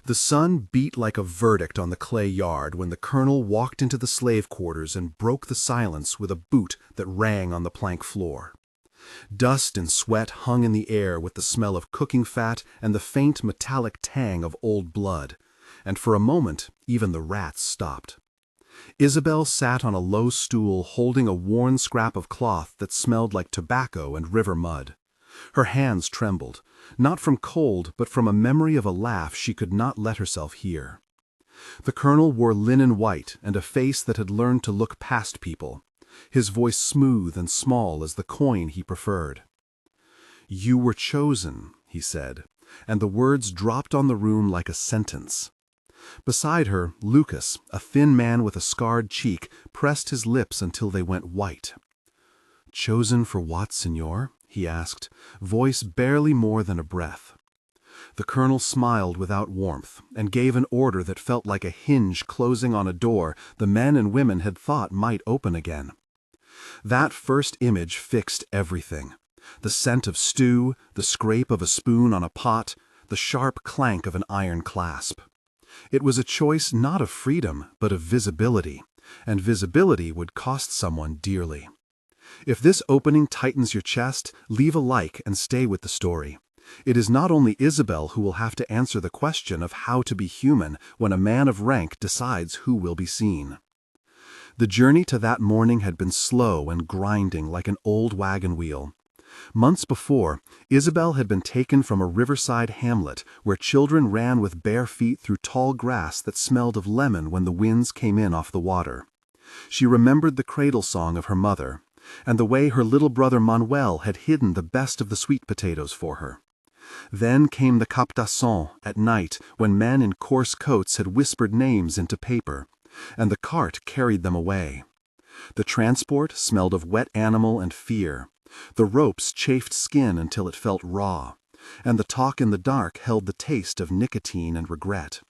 The sun beat like a verdict on the clay yard when the colonel walked into the slave quarters and broke the silence with a boot that rang on the plank floor. Dust and sweat hung in the air with the smell of cooking fat and the faint metallic tang of old blood, and for a moment even the rats stopped. Isabel sat on a low stool holding a worn scrap of cloth that smelled like tobacco and river mud. Her hands trembled, not from cold but from a memory of a laugh she could not let herself hear. The colonel wore linen white and a face that had learned to look past people, his voice smooth and small as the coin he preferred. "You were chosen," he said, and the words dropped on the room like a sentence. Beside her, Lucas, a thin man with a scarred cheek, pressed his lips until they went white. "Chosen for what, senor?" he asked, voice barely more than a breath. The colonel smiled without warmth and gave an order that felt like a hinge closing on a door the men and women had thought might open again. That first image fixed everything. The scent of stew, the scrape of a spoon on a pot, the sharp clank of an iron clasp. It was a choice not of freedom, but of visibility, and visibility would cost someone dearly. If this opening tightens your chest, leave a like and stay with the story. It is not only Isabel who will have to answer the question of how to be human when a man of rank decides who will be seen. The journey to that morning had been slow and grinding like an old wagon wheel. Months before, Isabel had been taken from a riverside hamlet where children ran with bare feet through tall grass that smelled of lemon when the winds came in off the water. She remembered the cradle song of her mother, and the way her little brother Manuel had hidden the best of the sweet potatoes for her. Then came the captation at night when men in coarse coats had whispered names into paper, and the cart carried them away. The transport smelled of wet animal and fear. The ropes chafed skin until it felt raw, and the talk in the dark held the taste of nicotine and regret.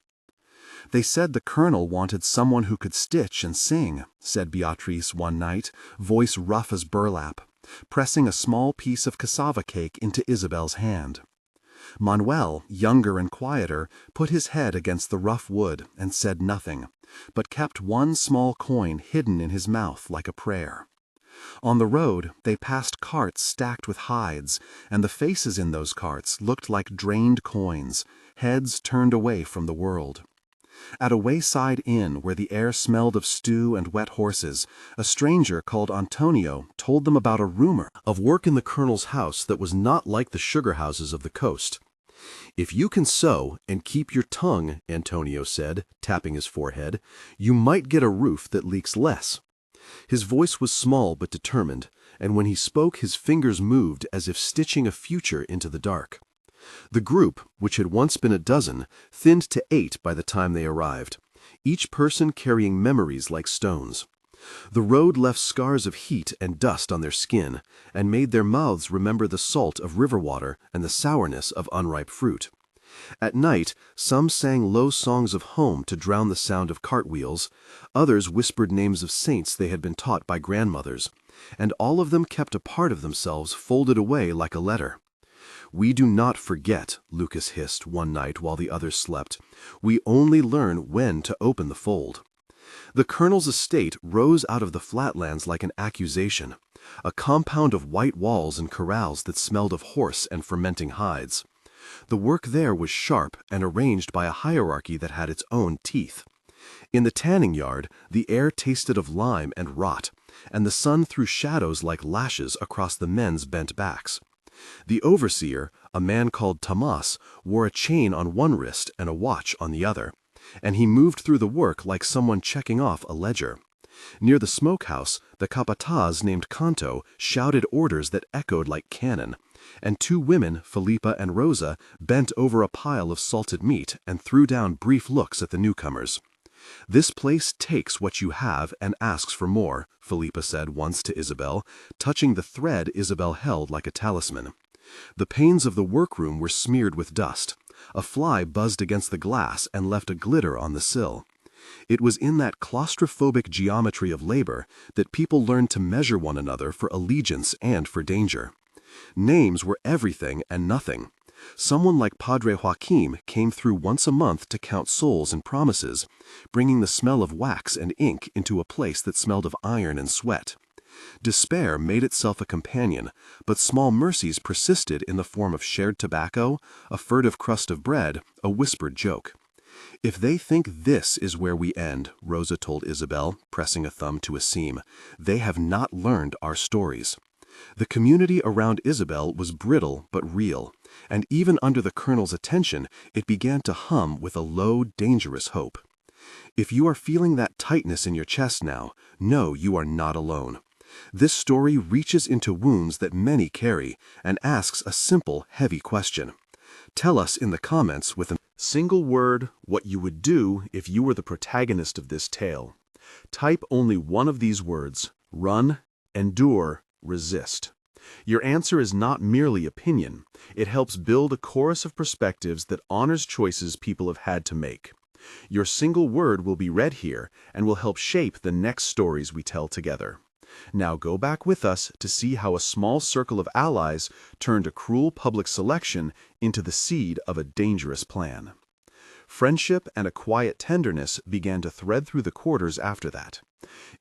"They said the colonel wanted someone who could stitch and sing," said Beatrice one night, voice rough as burlap, pressing a small piece of cassava cake into Isabel's hand. Manuel, younger and quieter, put his head against the rough wood and said nothing, but kept one small coin hidden in his mouth like a prayer. On the road, they passed carts stacked with hides, and the faces in those carts looked like drained coins, heads turned away from the world. At a wayside inn where the air smelled of stew and wet horses, a stranger called Antonio told them about a rumor of work in the colonel's house that was not like the sugar houses of the coast. "If you can sew and keep your tongue," Antonio said, tapping his forehead, "you might get a roof that leaks less." His voice was small but determined, and when he spoke his fingers moved as if stitching a future into the dark. The group, which had once been a dozen, thinned to 8 by the time they arrived, each person carrying memories like stones. The road left scars of heat and dust on their skin, and made their mouths remember the salt of river water and the sourness of unripe fruit. At night, some sang low songs of home to drown the sound of cartwheels, others whispered names of saints they had been taught by grandmothers, and all of them kept a part of themselves folded away like a letter. "We do not forget," Lucas hissed one night while the others slept. "We only learn when to open the fold." The colonel's estate rose out of the flatlands like an accusation, a compound of white walls and corrals that smelled of horse and fermenting hides. The work there was sharp and arranged by a hierarchy that had its own teeth. In the tanning yard, the air tasted of lime and rot, and the sun threw shadows like lashes across the men's bent backs. The overseer, a man called Tomas, wore a chain on one wrist and a watch on the other, and he moved through the work like someone checking off a ledger. Near the smokehouse, the capataz named Canto shouted orders that echoed like cannon, and 2 women, Felipa and Rosa, bent over a pile of salted meat and threw down brief looks at the newcomers. "This place takes what you have and asks for more," Felipa said once to Isabel, touching the thread Isabel held like a talisman. The panes of the workroom were smeared with dust. A fly buzzed against the glass and left a glitter on the sill. It was in that claustrophobic geometry of labor that people learned to measure one another for allegiance and for danger. Names were everything and nothing. Someone like Padre Joaquim came through once a month to count souls and promises, bringing the smell of wax and ink into a place that smelled of iron and sweat. Despair made itself a companion, but small mercies persisted in the form of shared tobacco, a furtive crust of bread, a whispered joke. "If they think this is where we end," Rosa told Isabel, pressing a thumb to a seam, "they have not learned our stories." The community around Isabel was brittle but real, and even under the colonel's attention, it began to hum with a low, dangerous hope. If you are feeling that tightness in your chest now, know you are not alone. This story reaches into wounds that many carry and asks a simple, heavy question. Tell us in the comments with a single word what you would do if you were the protagonist of this tale. Type only one of these words: run, endure, resist. Your answer is not merely opinion. It helps build a chorus of perspectives that honors choices people have had to make. Your single word will be read here and will help shape the next stories we tell together. Now go back with us to see how a small circle of allies turned a cruel public selection into the seed of a dangerous plan. Friendship and a quiet tenderness began to thread through the quarters after that.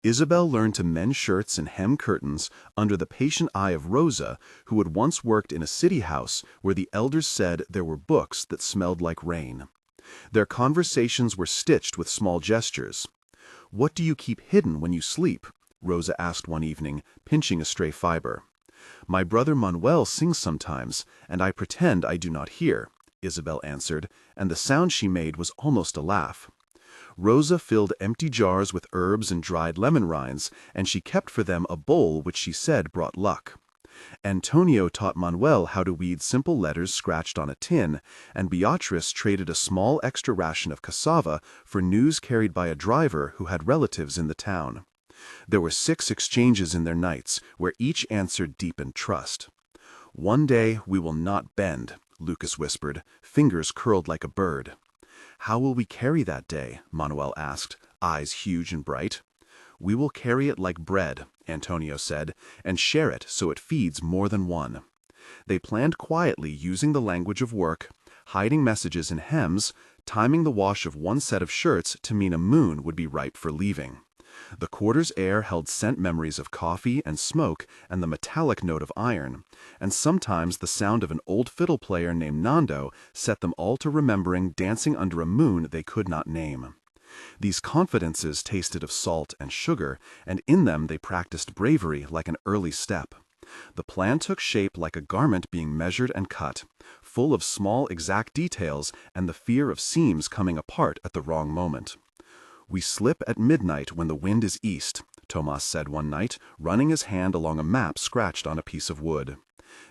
Isabel learned to mend shirts and hem curtains under the patient eye of Rosa, who had once worked in a city house where the elders said there were books that smelled like rain. Their conversations were stitched with small gestures. "What do you keep hidden when you sleep?" Rosa asked one evening, pinching a stray fiber. "My brother Manuel sings sometimes, and I pretend I do not hear," Isabel answered, and the sound she made was almost a laugh. Rosa filled empty jars with herbs and dried lemon rinds, and she kept for them a bowl which she said brought luck. Antonio taught Manuel how to weed simple letters scratched on a tin, and Beatrice traded a small extra ration of cassava for news carried by a driver who had relatives in the town. There were 6 exchanges in their nights, where each answered deepened trust. "One day we will not bend," Lucas whispered, fingers curled like a bird. "How will we carry that day?" Manuel asked, eyes huge and bright. "We will carry it like bread," Antonio said, "and share it so it feeds more than one." They planned quietly, using the language of work, hiding messages in hems, timing the wash of one set of shirts to mean a moon would be ripe for leaving. The quarters air held scent memories of coffee and smoke and the metallic note of iron, and sometimes the sound of an old fiddle player named Nando set them all to remembering dancing under a moon they could not name. These confidences tasted of salt and sugar, and in them they practiced bravery like an early step. The plan took shape like a garment being measured and cut, full of small exact details and the fear of seams coming apart at the wrong moment. "We slip at midnight when the wind is east," Tomas said one night, running his hand along a map scratched on a piece of wood.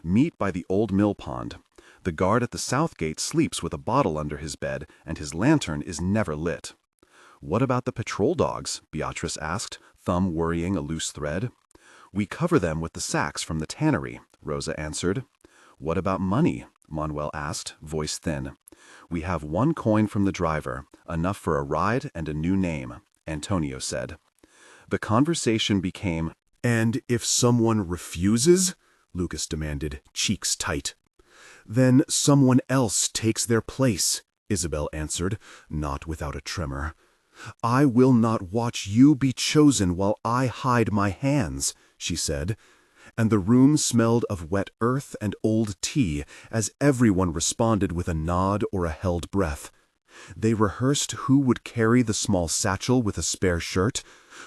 "Meet by the old mill pond. The guard at the south gate sleeps with a bottle under his bed, and his lantern is never lit." "What about the patrol dogs?" Beatrice asked, thumb worrying a loose thread. "We cover them with the sacks from the tannery," Rosa answered. "What about money?" Manuel asked, voice thin. "We have 1 coin from the driver, enough for a ride and a new name," Antonio said. The conversation became, "And if someone refuses?" Lucas demanded, cheeks tight. "Then someone else takes their place," Isabel answered, not without a tremor. "I will not watch you be chosen while I hide my hands," she said. And the room smelled of wet earth and old tea as everyone responded with a nod or a held breath. They rehearsed who would carry the small satchel with a spare shirt,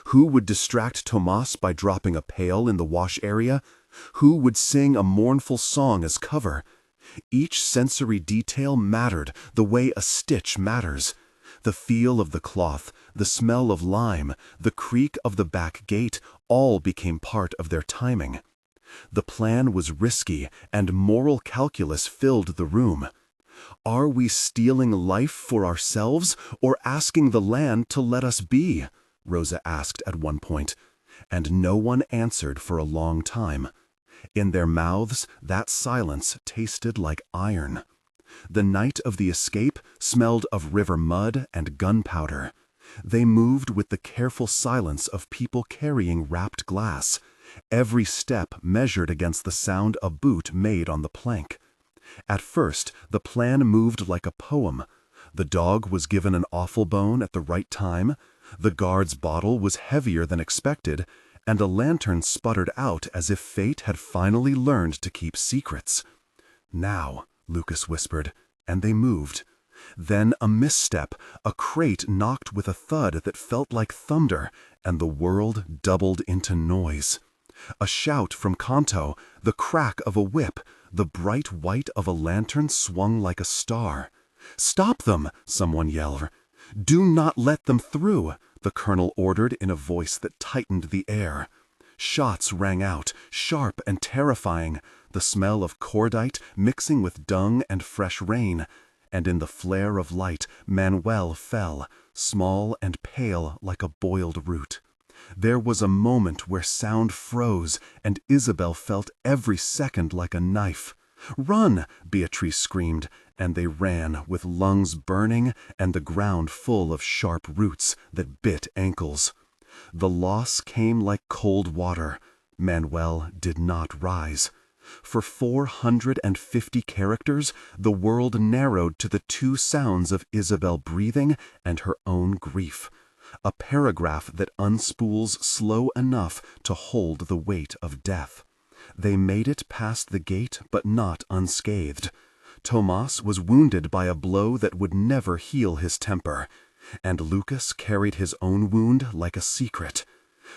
who would distract Tomas by dropping a pail in the wash area, who would sing a mournful song as cover. Each sensory detail mattered the way a stitch matters. The feel of the cloth, the smell of lime, the creak of the back gate all became part of their timing. The plan was risky, and moral calculus filled the room. Are we stealing life for ourselves, or asking the land to let us be? Rosa asked at one point, and no one answered for a long time. In their mouths, that silence tasted like iron. The night of the escape smelled of river mud and gunpowder. They moved with the careful silence of people carrying wrapped glass, every step measured against the sound a boot made on the plank. At first, the plan moved like a poem. The dog was given an offal bone at the right time, the guard's bottle was heavier than expected, and a lantern sputtered out as if fate had finally learned to keep secrets. "Now," Lucas whispered, and they moved. Then a misstep, a crate knocked with a thud that felt like thunder, and the world doubled into noise. A shout from Kanto, the crack of a whip, the bright white of a lantern swung like a star. "Stop them!" someone yelled. "Do not let them through," the colonel ordered in a voice that tightened the air. Shots rang out, sharp and terrifying, the smell of cordite mixing with dung and fresh rain, and in the flare of light Manuel fell, small and pale like a boiled root. There was a moment where sound froze, and Isabel felt every second like a knife. "Run!" Beatrice screamed, and they ran with lungs burning and the ground full of sharp roots that bit ankles. The loss came like cold water. Manuel did not rise. For 450 characters, the world narrowed to the two sounds of Isabel breathing and her own grief. A paragraph that unspools slow enough to hold the weight of death. They made it past the gate, but not unscathed. Tomas was wounded by a blow that would never heal his temper, and Lucas carried his own wound like a secret.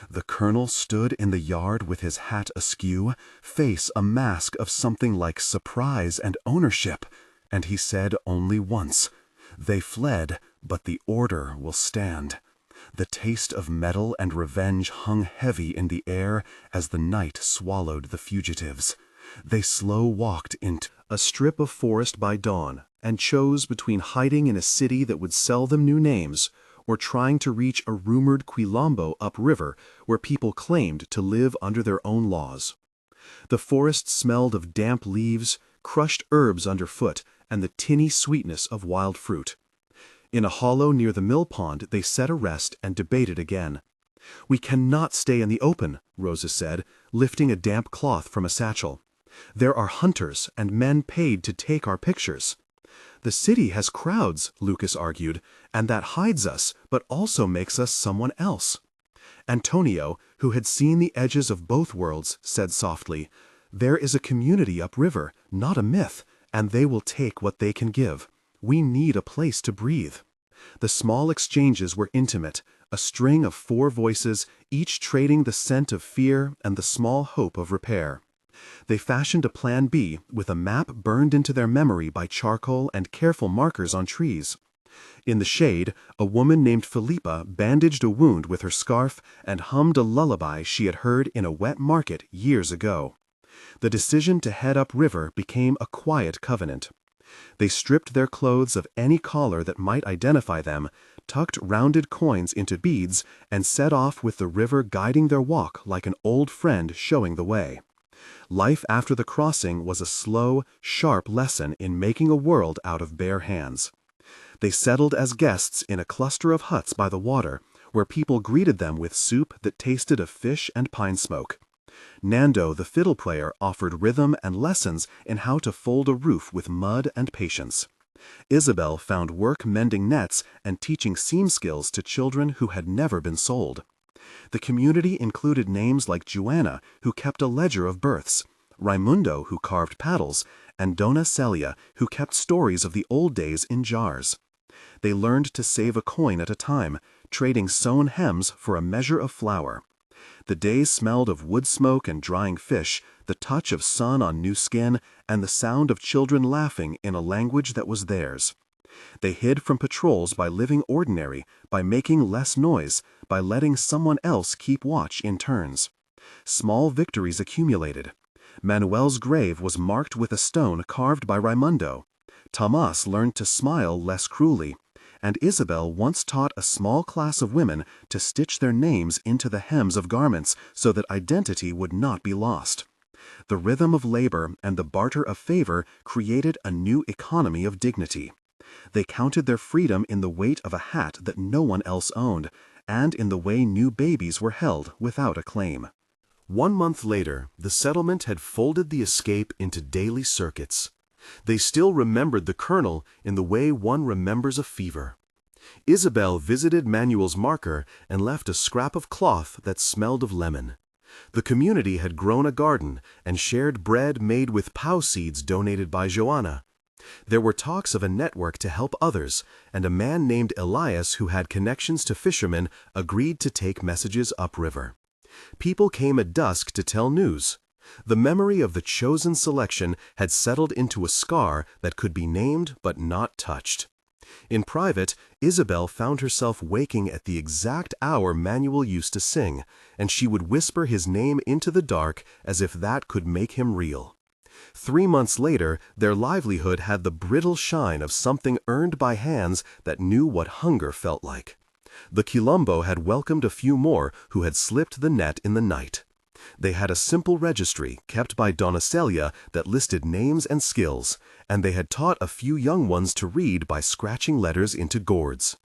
The colonel stood in the yard with his hat askew, face a mask of something like surprise and ownership, and he said only once, "They fled, but the order will stand." The taste of metal and revenge hung heavy in the air as the night swallowed the fugitives. They slow-walked into a strip of forest by dawn and chose between hiding in a city that would sell them new names or trying to reach a rumored Quilombo upriver where people claimed to live under their own laws. The forest smelled of damp leaves, crushed herbs underfoot, and the tinny sweetness of wild fruit. In a hollow near the mill pond, they set a rest and debated again. "We cannot stay in the open," Rosa said, lifting a damp cloth from a satchel. "There are hunters and men paid to take our pictures." "The city has crowds," Lucas argued, "and that hides us, but also makes us someone else." Antonio, who had seen the edges of both worlds, said softly, "There is a community upriver, not a myth, and they will take what they can give. We need a place to breathe." The small exchanges were intimate, a string of 4 voices, each trading the scent of fear and the small hope of repair. They fashioned a plan B with a map burned into their memory by charcoal and careful markers on trees. In the shade, a woman named Felipa bandaged a wound with her scarf and hummed a lullaby she had heard in a wet market years ago. The decision to head upriver became a quiet covenant. They stripped their clothes of any collar that might identify them, tucked rounded coins into beads, and set off with the river guiding their walk like an old friend showing the way. Life after the crossing was a slow, sharp lesson in making a world out of bare hands. They settled as guests in a cluster of huts by the water, where people greeted them with soup that tasted of fish and pine smoke. Nando, the fiddle player, offered rhythm and lessons in how to fold a roof with mud and patience. Isabel found work mending nets and teaching seam skills to children who had never been sold. The community included names like Joanna, who kept a ledger of births, Raimundo, who carved paddles, and Dona Celia, who kept stories of the old days in jars. They learned to save a coin at a time, trading sewn hems for a measure of flour. The days smelled of wood smoke and drying fish, the touch of sun on new skin, and the sound of children laughing in a language that was theirs. They hid from patrols by living ordinary, by making less noise, by letting someone else keep watch in turns. Small victories accumulated. Manuel's grave was marked with a stone carved by Raimundo. Tomas learned to smile less cruelly, and Isabel once taught a small class of women to stitch their names into the hems of garments so that identity would not be lost. The rhythm of labor and the barter of favor created a new economy of dignity. They counted their freedom in the weight of a hat that no one else owned, and in the way new babies were held without a claim. 1 month later, the settlement had folded the escape into daily circuits. They still remembered the colonel in the way one remembers a fever. Isabel visited Manuel's marker and left a scrap of cloth that smelled of lemon. The community had grown a garden and shared bread made with pow seeds donated by Joanna. There were talks of a network to help others, and a man named Elias who had connections to fishermen agreed to take messages upriver. People came at dusk to tell news. The memory of the chosen selection had settled into a scar that could be named but not touched. In private, Isabel found herself waking at the exact hour Manuel used to sing, and she would whisper his name into the dark as if that could make him real. 3 months later, their livelihood had the brittle shine of something earned by hands that knew what hunger felt like. The Quilombo had welcomed a few more who had slipped the net in the night. They had a simple registry kept by Donna Celia that listed names and skills, and they had taught a few young ones to read by scratching letters into gourds.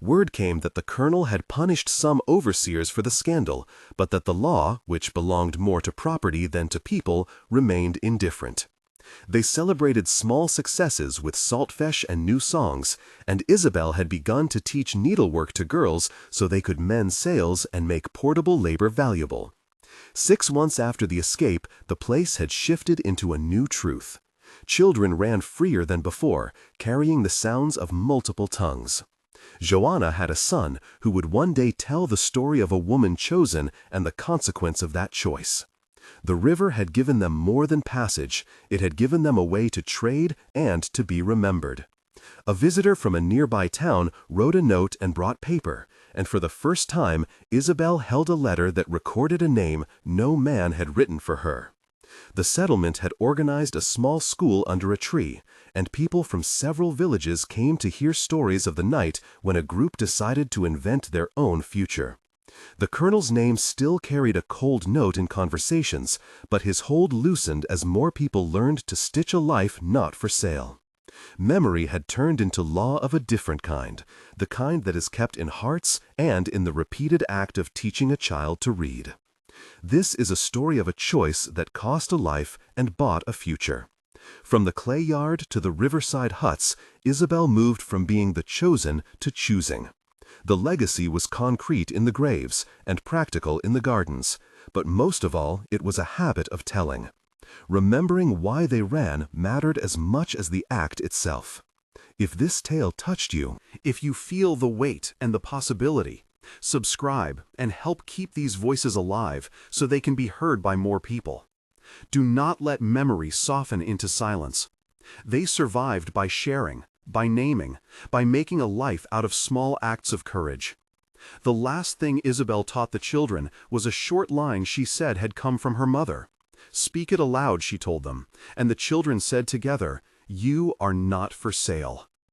Word came that the colonel had punished some overseers for the scandal, but that the law, which belonged more to property than to people, remained indifferent. They celebrated small successes with saltfish and new songs, and Isabel had begun to teach needlework to girls so they could mend sails and make portable labor valuable. 6 months after the escape, the place had shifted into a new truth. Children ran freer than before, carrying the sounds of multiple tongues. Joanna had a son who would one day tell the story of a woman chosen and the consequence of that choice. The river had given them more than passage, it had given them a way to trade and to be remembered. A visitor from a nearby town wrote a note and brought paper, and for the first time Isabel held a letter that recorded a name no man had written for her. The settlement had organized a small school under a tree, and people from several villages came to hear stories of the night when a group decided to invent their own future. The colonel's name still carried a cold note in conversations, but his hold loosened as more people learned to stitch a life not for sale. Memory had turned into law of a different kind, the kind that is kept in hearts and in the repeated act of teaching a child to read. This is a story of a choice that cost a life and bought a future. From the clay yard to the riverside huts, Isabel moved from being the chosen to choosing. The legacy was concrete in the graves and practical in the gardens, but most of all, it was a habit of telling. Remembering why they ran mattered as much as the act itself. If this tale touched you, if you feel the weight and the possibility, subscribe and help keep these voices alive so they can be heard by more people. Do not let memory soften into silence. They survived by sharing, by naming, by making a life out of small acts of courage. The last thing Isabel taught the children was a short line she said had come from her mother. "Speak it aloud," she told them, and the children said together, "You are not for sale."